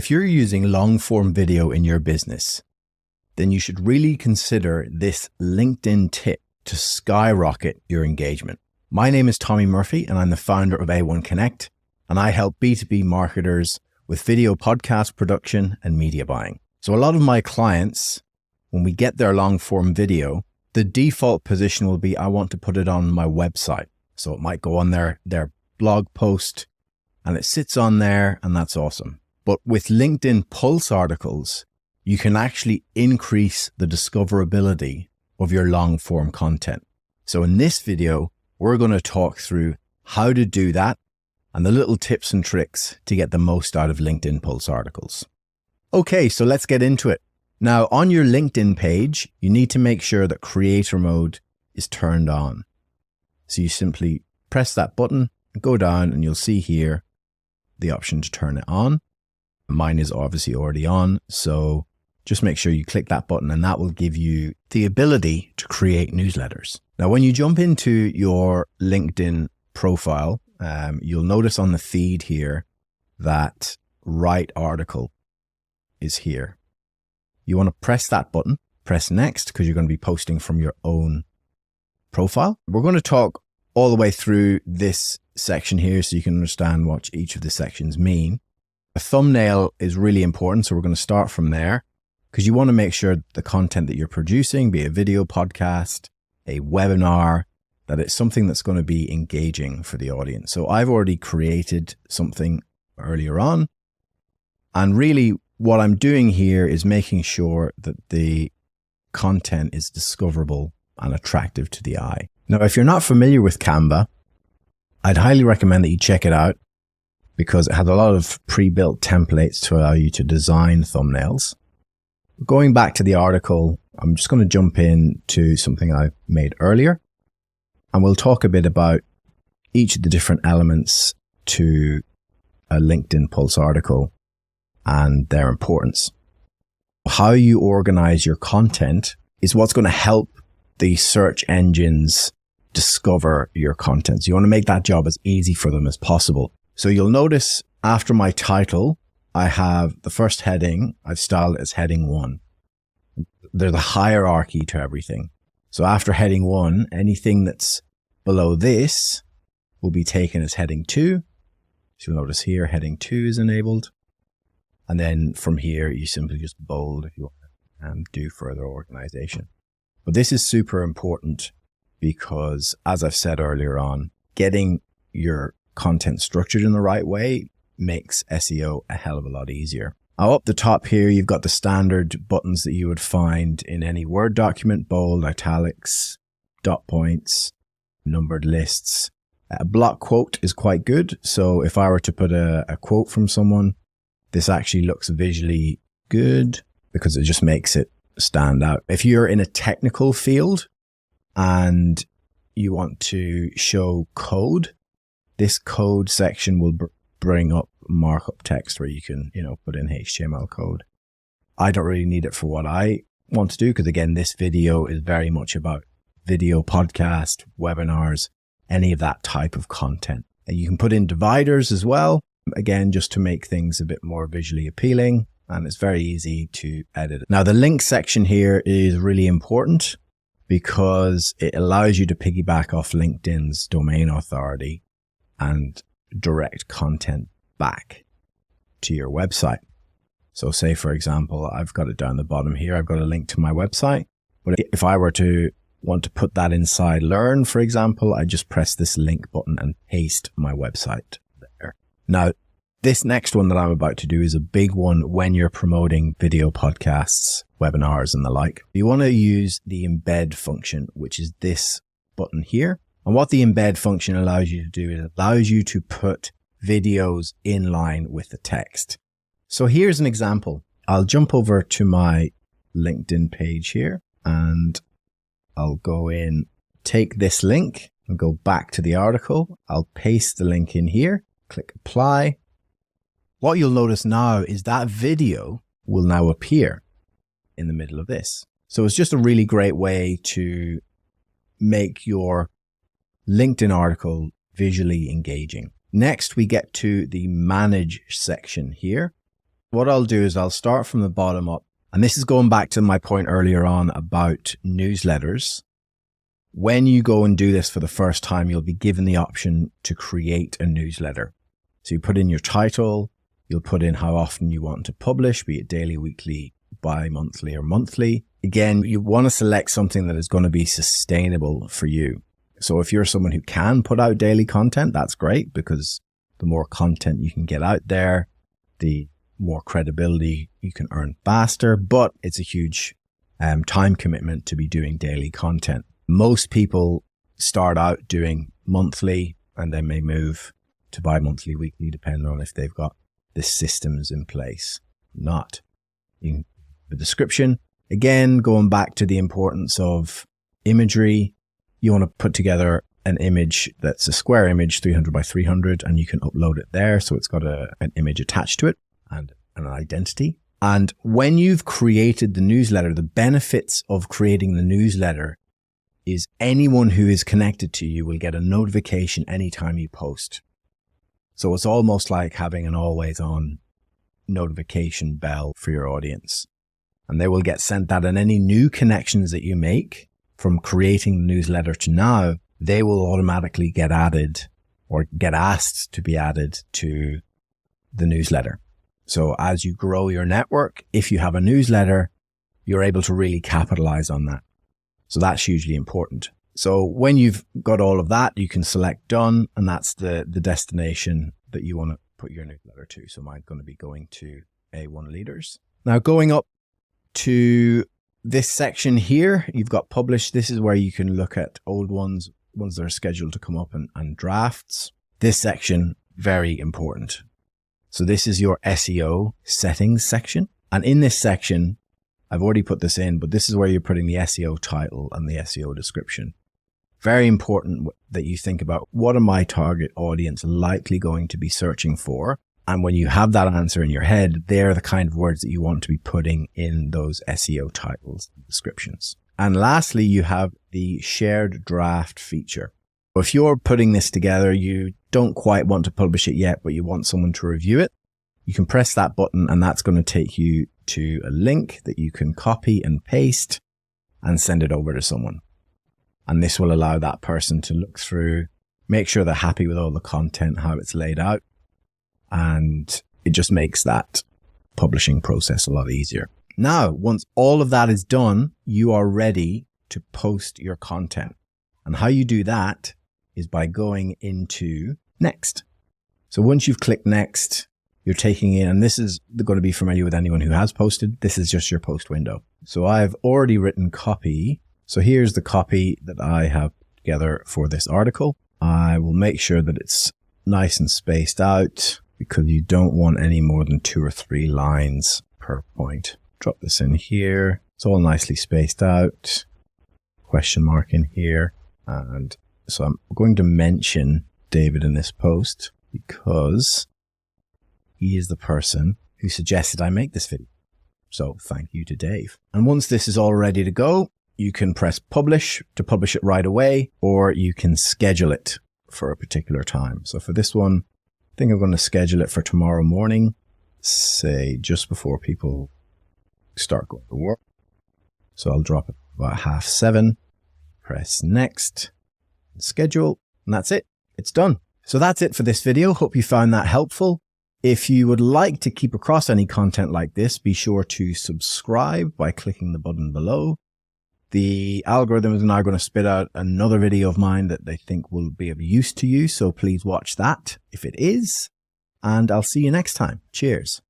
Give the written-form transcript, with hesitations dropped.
If you're using long-form video in your business, then you should really consider this LinkedIn tip to skyrocket your engagement. My name is Tommy Murphy, and I'm the founder of A1 Connect, and I help B2B marketers with video podcast production and media buying. So a lot of my clients, when we get their long-form video, the default position will be, I want to put it on my website. So it might go on their blog post, and it sits on there, and that's awesome. But with LinkedIn Pulse articles, you can actually increase the discoverability of your long form content. So in this video, we're going to talk through how to do that and the little tips and tricks to get the most out of LinkedIn Pulse articles. Okay, so let's get into it. Now on your LinkedIn page, you need to make sure that creator mode is turned on. So you simply press that button, go down, and you'll see here the option to turn it on. Mine is obviously already on, so just make sure you click that button and that will give you the ability to create newsletters. Now, when you jump into your LinkedIn profile, you'll notice on the feed here that write article is here. You want to press that button, press next, because you're going to be posting from your own profile. We're going to talk all the way through this section here so you can understand what each of the sections mean. A thumbnail is really important, so we're going to start from there because you want to make sure the content that you're producing, be it a video podcast, a webinar, that it's something that's going to be engaging for the audience. So I've already created something earlier on, and really what I'm doing here is making sure that the content is discoverable and attractive to the eye. Now, if you're not familiar with Canva, I'd highly recommend that you check it out, because it has a lot of pre-built templates to allow you to design thumbnails. Going back to the article, I'm just going to jump into something I made earlier, and we'll talk a bit about each of the different elements to a LinkedIn Pulse article and their importance. How you organize your content is what's going to help the search engines discover your content. So you want to make that job as easy for them as possible. So you'll notice after my title, I have the first heading, I've styled it as heading 1. There's a hierarchy to everything. So after heading 1, anything that's below this will be taken as heading 2. So you'll notice here, heading 2 is enabled. And then from here, you simply just bold if you want and do further organization. But this is super important because, as I've said earlier on, getting your content structured in the right way makes SEO a hell of a lot easier. Now up the top here, you've got the standard buttons that you would find in any Word document: bold, italics, dot points, numbered lists. A block quote is quite good. So if I were to put a quote from someone, this actually looks visually good because it just makes it stand out. If you're in a technical field and you want to show code, this code section will bring up markup text where you can, put in HTML code. I don't really need it for what I want to do because, again, this video is very much about video podcast, webinars, any of that type of content. And you can put in dividers as well, again, just to make things a bit more visually appealing, and it's very easy to edit. Now, the link section here is really important because it allows you to piggyback off LinkedIn's domain authority and direct content back to your website. So say, for example, I've got it down the bottom here. I've got a link to my website. But if I were to want to put that inside Learn, for example, I just press this link button and paste my website there. Now, this next one that I'm about to do is a big one when you're promoting video podcasts, webinars, and the like. You want to use the embed function, which is this button here. And what the embed function allows you to do is it allows you to put videos in line with the text. So here's an example. I'll jump over to my LinkedIn page here and I'll go in, take this link and go back to the article. I'll paste the link in here, click apply. What you'll notice now is that video will now appear in the middle of this. So it's just a really great way to make your LinkedIn article visually engaging. Next, we get to the manage section here. what I'll do is I'll start from the bottom up. And this is going back to my point earlier on about newsletters. When you go and do this for the first time, you'll be given the option to create a newsletter. So you put in your title, you'll put in how often you want to publish, be it daily, weekly, bi-monthly, or monthly. Again, you want to select something that is going to be sustainable for you. So if you're someone who can put out daily content, that's great, because the more content you can get out there, the more credibility you can earn faster, but it's a huge time commitment to be doing daily content. Most people start out doing monthly and they may move to bi-monthly, weekly, depending on if they've got the systems in place. Not in the description. Again, going back to the importance of imagery, you want to put together an image that's a square image, 300 by 300, and you can upload it there. So it's got an image attached to it and an identity. And when you've created the newsletter, the benefits of creating the newsletter is anyone who is connected to you will get a notification anytime you post. So it's almost like having an always on notification bell for your audience. And they will get sent that, and any new connections that you make from creating the newsletter to now, they will automatically get added or get asked to be added to the newsletter. So as you grow your network, if you have a newsletter, you're able to really capitalize on that. So that's hugely important. So when you've got all of that, you can select done, and that's the destination that you want to put your newsletter to. So mine's going to be going to A1 Leaders. Now going up to this section here, you've got publish. This is where you can look at old ones that are scheduled to come up, and drafts. This section, very important. So this is your SEO settings section. And in this section, I've already put this in, but this is where you're putting the SEO title and the SEO description. Very important that you think about, what are my target audience likely going to be searching for? And when you have that answer in your head, they're the kind of words that you want to be putting in those SEO titles and descriptions. And lastly, you have the shared draft feature. If you're putting this together, you don't quite want to publish it yet, but you want someone to review it, you can press that button, and that's going to take you to a link that you can copy and paste and send it over to someone. And this will allow that person to look through, make sure they're happy with all the content, how it's laid out. And it just makes that publishing process a lot easier. Now, once all of that is done, you are ready to post your content. And how you do that is by going into next. So once you've clicked next, you're taking in, and this is going to be familiar with anyone who has posted. This is just your post window. So I've already written copy. So here's the copy that I have together for this article. I will make sure that it's nice and spaced out, because you don't want any more than 2 or 3 lines per point. Drop this in here. It's all nicely spaced out. Question mark in here. And so I'm going to mention David in this post because he is the person who suggested I make this video. So thank you to Dave. And once this is all ready to go, you can press publish to publish it right away, or you can schedule it for a particular time. So for this one, I think I'm going to schedule it for tomorrow morning, say just before people start going to work. So I'll drop it about 7:30, press next, schedule, and that's it. It's done. So that's it for this video. Hope you found that helpful. If you would like to keep across any content like this, be sure to subscribe by clicking the button below. The algorithm is now going to spit out another video of mine that they think will be of use to you. So please watch that if it is. And I'll see you next time. Cheers.